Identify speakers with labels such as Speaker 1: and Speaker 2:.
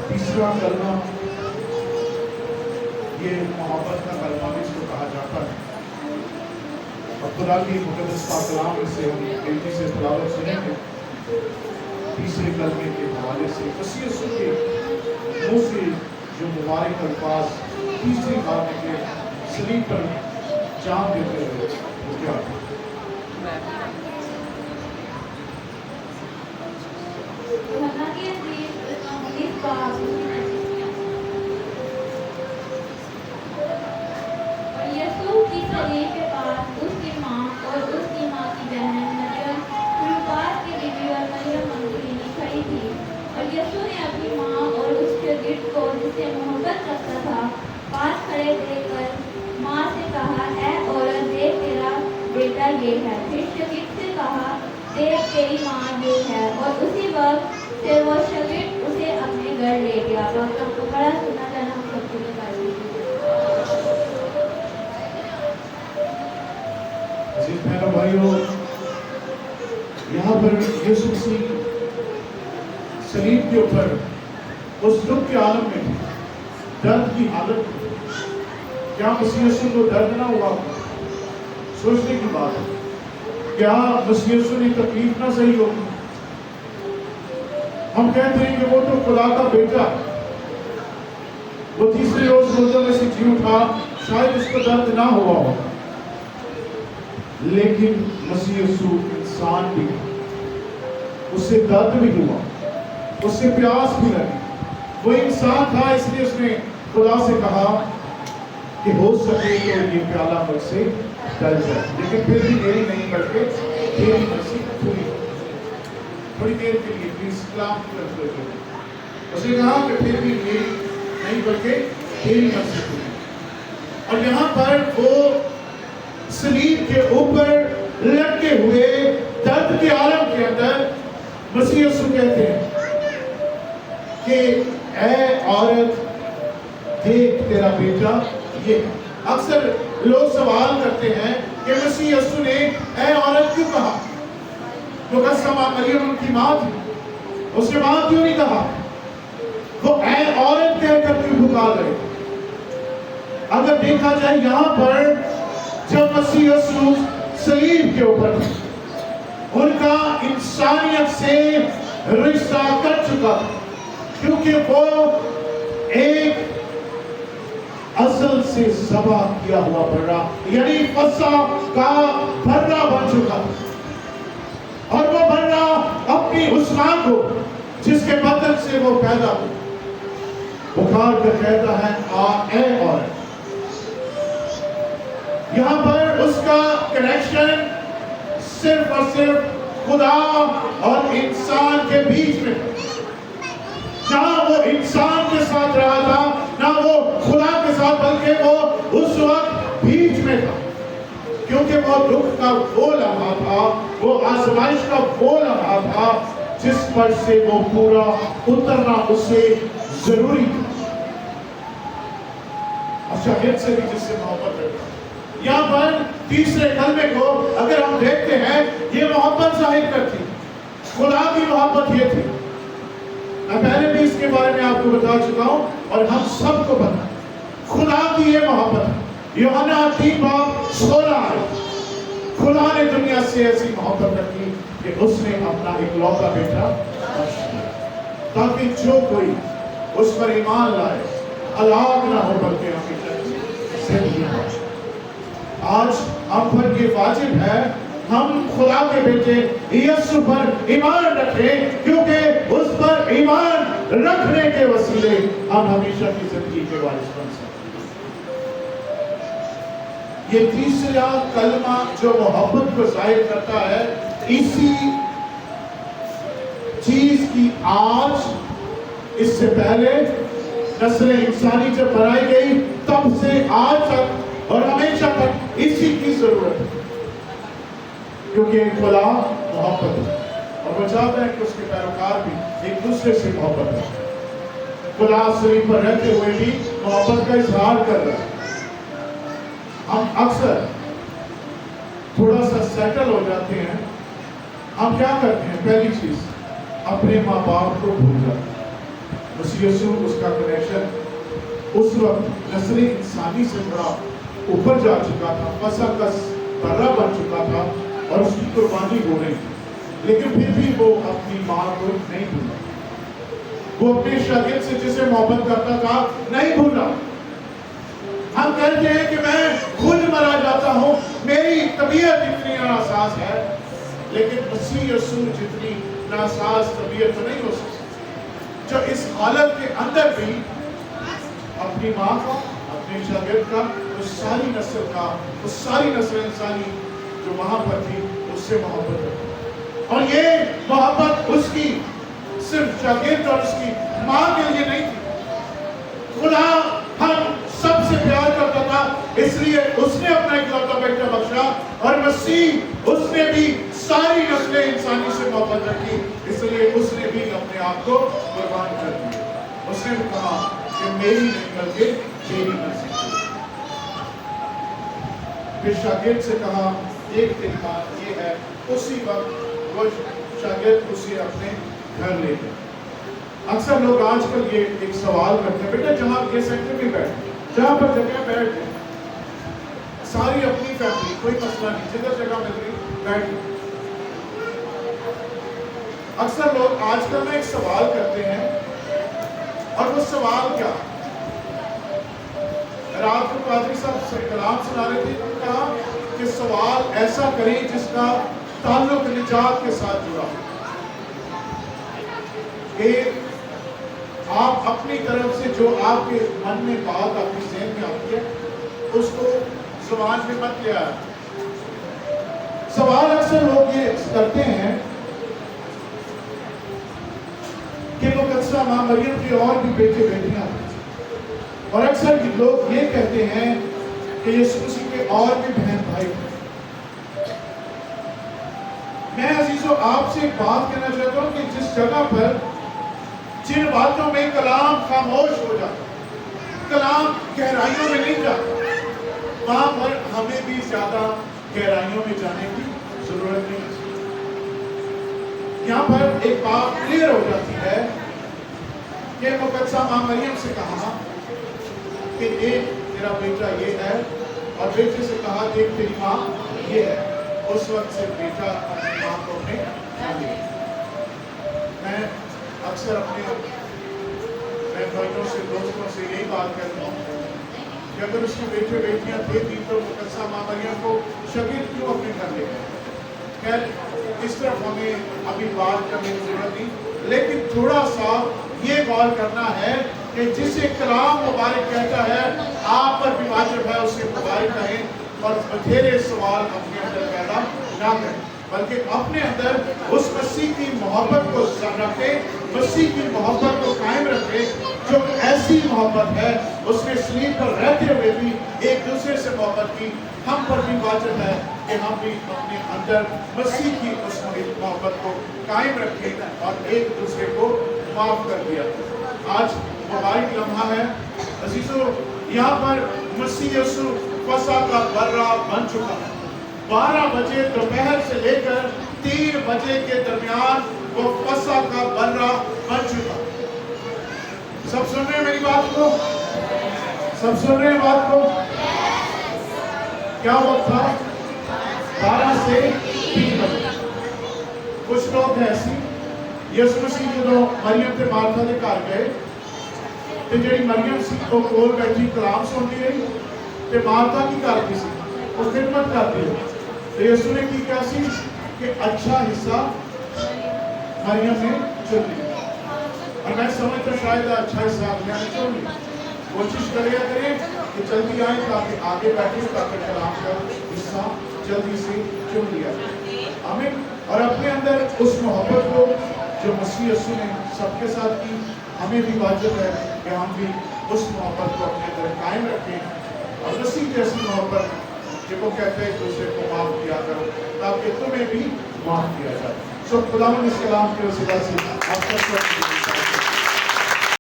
Speaker 1: تیسرا کلمہ یہ محبت کا کلمہ بھی اس کو کہا جاتا ہے، اور خدا کی مقدس پاک کلام میں سے ہم تیزی سے تلاوت سنیں گے تیسرے کلمے کے حوالے سے۔ مسیح یسوع کے منہ سے جو مبارک الفاظ تیسری بار نکلے صلیب پر جان دیتے ہوئے، وہ کیا ہے؟
Speaker 2: یسوع کی صلیب کے پاس اس کی ماں اور اس کی ماں کی بہن مریم، کلوپاس کی بیوی اور مریم مگدلینی کھڑی تھی، اور یسوع نے اپنی ماں اور اس شاگرد کو جس سے محبت رکھتا تھا پاس کھڑے دیکھ کر ماں سے کہا، اے عورت، دیکھ تیرا بیٹا یہ ہے۔ پھر شاگرد سے کہا، دیکھ تیری ماں یہ ہے، اور اسی وقت سے وہ شاگرد اسے اپنے گھر لے گیا۔ باقی کو بڑا سنا جانا ہم سب کو نکالی۔
Speaker 1: میرا بھائیو، یہاں پر یسوع مسیح صلیب کے اوپر اس دکھ کے عالم میں، درد کی حالت میں، کیا مسیح یسوع کو درد نہ ہوا؟ سوچنے کی بات ہے، کیا مسیح یسوع نے تکلیف نہ سہی ہوگی؟ ہم کہتے ہیں کہ وہ تو خدا کا بیٹا، وہ تیسرے روز مردوں میں سے جی اٹھا، شاید اس کو درد نہ ہوا ہوگا، لیکن مسیح یسوع انسان بھی ہے، اس سے درد بھی ہوا، اس سے پیاس بھی لگی، وہ انسان تھا، اس لیے اس نے خدا سے کہا کہ ہو سکے تو یہ پیالہ مجھ سے ٹل جائے، لیکن پھر بھی میری نہیں بلکہ تیری مرضی پوری ہو۔ تھوڑی دیر کے لیے پلیز کلام کی طرف دیکھیں، اس نے کہا کہ پھر بھی میری نہیں بلکہ تیری مرضی پوری ہو۔ اور یہاں پر وہ صلیب کے اوپر لٹکے ہوئے درد کے عالم کے اندر مسیح یسوع کہتے ہیں کہ اے عورت، دیکھ تیرا بیٹا یہ ہے۔ اکثر لوگ سوال کرتے ہیں کہ مسیح یسوع نے اے عورت کیوں کہا؟ کیونکہ مریم ان کی ماں تھی، اس نے ماں کیوں نہیں کہا؟ وہ اے عورت کہہ کر کیوں پکار رہے؟ اگر دیکھا جائے یہاں پر جب مسیح یسوع صلیب کے اوپر ان کا انسانیت سے رشتہ کٹ چکا، کیونکہ وہ ایک ازل سے ذبح کیا ہوا بھرا، یعنی فسح کا بھرا بن چکا، اور وہ بھرا اپنی اس ماں کو جس کے بدن سے وہ پیدا ہو، بخار کر کہتا ہے اے عورت۔ یہاں پر اس کا کنیکشن صرف اور صرف خدا اور انسان کے بیچ میں، جہاں وہ انسان کے ساتھ رہا تھا نہ وہ خدا کے ساتھ، بلکہ وہ اس وقت بیچ میں تھا، کیونکہ وہ دکھ کا وہ لمحہ تھا، وہ آزمائش کا وہ لمحہ تھا جس پر سے وہ پورا اترنا اس سے ضروری تھا، اور شاگرد سے بھی جس سے محبت رکھتا۔ یہاں پر تیسرے کلمے کو اگر ہم دیکھتے ہیں، یہ محبت ظاہر کرتی، خدا کی محبت یہ تھی۔ میں پہلے بھی اس کے بارے میں آپ کو بتا چکا ہوں، اور ہم سب کو پتا ہے خدا کی یہ محبت ہے۔ یوحنا 3:16 ہے، خدا نے دنیا سے ایسی محبت رکھی کہ اس نے اپنا اکلوتا بیٹا بخش دیا، تاکہ جو کوئی اس پر ایمان لائے ہلاک نہ ہو بلکہ ہمیشہ زندگی پائے۔ آج ہم پر یہ واجب ہے ہم خدا کے بیٹے یسوع پر ایمان رکھیں، کیونکہ اس پر ایمان رکھنے کے وسیلے ہم ہمیشہ کی زندگی کے وارث بن سکتے ہیں۔ یہ تیسرا کلمہ جو محبت کو ظاہر کرتا ہے، اسی چیز کی آج اس سے پہلے نسل انسانی جب بنائی گئی تب سے آج تک اور ہمیشہ تک اسی کی ضرورت ہے، کیونکہ خدا محبت ہے، اور وہ چاہتا ہے کہ اس کے پیروکار بھی ایک دوسرے سے محبت ہے۔ خدا صلیب پر رہتے ہوئے بھی محبت کا اظہار کر رہا ہے۔ ہم اکثر تھوڑا سا سیٹل ہو جاتے ہیں، ہم کیا کرتے ہیں؟ پہلی چیز اپنے ماں باپ کو بھول جاتے ہیں، मसीह यीशु उसका कनेक्शन उस वक्त नस्ल इंसानी से थोड़ा ऊपर जा चुका था, फसह का बर्रा बन चुका था और उसकी कुर्बानी हो रही थी, लेकिन फिर भी वो अपनी माँ को नहीं भूला। वो अपने शागिर्द से जिसे मोहब्बत करता था नहीं भूला। हम कहते हैं कि मैं खुद मरा जाता हूँ, मेरी तबीयत इतनी नासाज है, लेकिन मसीह यीशु जितनी नासाज तबीयत तो नहीं हो सकती, जो इस हालत के अंदर भी अपनी माँ का, अपने शागिर्द का, उस सारी नस्ल का, उस सारी नस्ल इंसानी जो वहां पर थी उससे मोहब्बत करती। और ये मोहब्बत उसकी सिर्फ शागिर्द और उसकी माँ के लिए नहीं थी। खुदा हम सबसे प्यार करता था, इसलिए उसने अपना इकलौता बेटा बख्शा, और मसीह उसने भी सारी नस्लें इंसानी से मोहब्बत रखी, इसलिए उसने भी अपने आप को कुर्बान कर दिया। उसने भी कहा कि मेरी नहीं बल्कि तेरी मर्जी। फिर शागिर्द से कहा एक दिन बाद ये है, उसी वक्त वो शागिर्द उसे अपने घर ले गए। अक्सर लोग आजकल ये एक सवाल करते हैं, बेटा जहाँ ये सेक्टर में बैठ, जहाँ पर जगह बैठ, सारी अपनी फैमिली, कोई मसला नहीं, जिधर जगह मिल रही बैठ। अक्सर लोग आजकल में एक सवाल करते हैं, और वो सवाल क्या? रात को पादरी साहब कलाम सुना रहे थे, उन्होंने कहा कि सवाल ऐसा करें जिसका ताल्लुक निजात के साथ जुड़ा हो। आप अपनी तरफ से जो आपके मन में बात आपके ज़हन में आती है उसको ज़ुबान में मत ले आए। सवाल अक्सर लोग ये करते हैं कि मुकद्दसा माँ मरियम के और भी बेटे बेटियां हैं, और अक्सर लोग ये कहते हैं कि यीशु मसीह के और भी बहन भाई हैं। मैं अजीजों आपसे एक बात कहना चाहता हूँ कि जिस जगह पर जिन बातों में कलाम खामोश हो जाता, कलाम गहराइयों में नहीं जाता, वहां पर हमें भी ज्यादा गहराइयों में जाने की जरूरत नहीं। यहाँ पर एक बात क्लियर हो जाती है कि मुकद्दसा माँ मरियम से कहा कि एक तेरा बेटा ये है, और बेटे से कहा देख तेरी माँ ये है। उस वक्त से बेटा अपनी माँ को अपने मैं अक्सर अपने भाइयों से, दोस्तों से यही बात करता हूँ कि अगर उसके बेटे बेटियां थे तो मुकद्दसा माँ मरियम को शागिर्द क्यों अपने घर ले गए? खैर इस तरफ हमें अभी बात करने की जरूरत नहीं, लेकिन थोड़ा सा ये गौर करना है कि जिसे कलाम मुबारक कहता है आप पर भी वाजिब है उसे मुबारक कहें, और बथेरे सवाल अपने अंदर पैदा ना करें, बल्कि अपने अंदर उस मसीह की मोहब्बत को रखें, मसीह की मोहब्बत को कायम रखें जो ऐसी मोहब्बत है उसने सलीब पर रहते हुए भी एक दूसरे से मोहब्बत की। हम पर भी वाजिब है कि हम भी अपने अंदर मसीह की उस मोहब्बत को कायम रखें और एक दूसरे को माफ कर दिया। आज मुबारक लम्हा है अजीजों, यहाँ पर मसीह यीशु फसह का बर्रा बन चुका है। 12 बजे दोपहर से लेकर 3 बजे के दरमियान वो फसह का बर्रा बन चुका। सब सुन रहे हैं मेरी बात को? सब सुन रहे हैं बात को? क्या वक्त था? 12 से 3 बजे। कुछ लोग हैं ऐसी, यीशु मसीह जो मरियम के मार्था के घर गए तो जी मरियम सी तो कोल बैठी कलाम सुनती रही, तो मार्था की करती सी वो खिदमत करती है। तो यीशु ने की क्या सी कि अच्छा हिस्सा मरियम ने चुन लिया, और मैं समझता शायद अच्छा हिस्सा अपने ने चुन लिया। कोशिश करें कि जल्दी आए ताकि आगे बैठे, ताकि कलाम का हिस्सा जल्दी से चुन लिया जाए। आमीन। और अपने अंदर उस मोहब्बत को जो मसीह यीशु ने सबके साथ की, हमें भी वाजिब है कि हम भी उस मोहब्बत को अपने अंदर कायम रखें, और मसीह जैसी मोहब्बत जो कहते हैं दूसरे को माफ किया करो ताकि तुम्हें भी माफ किया जाए। सो खुदावंद इस कलाम के वसीला से आप सबको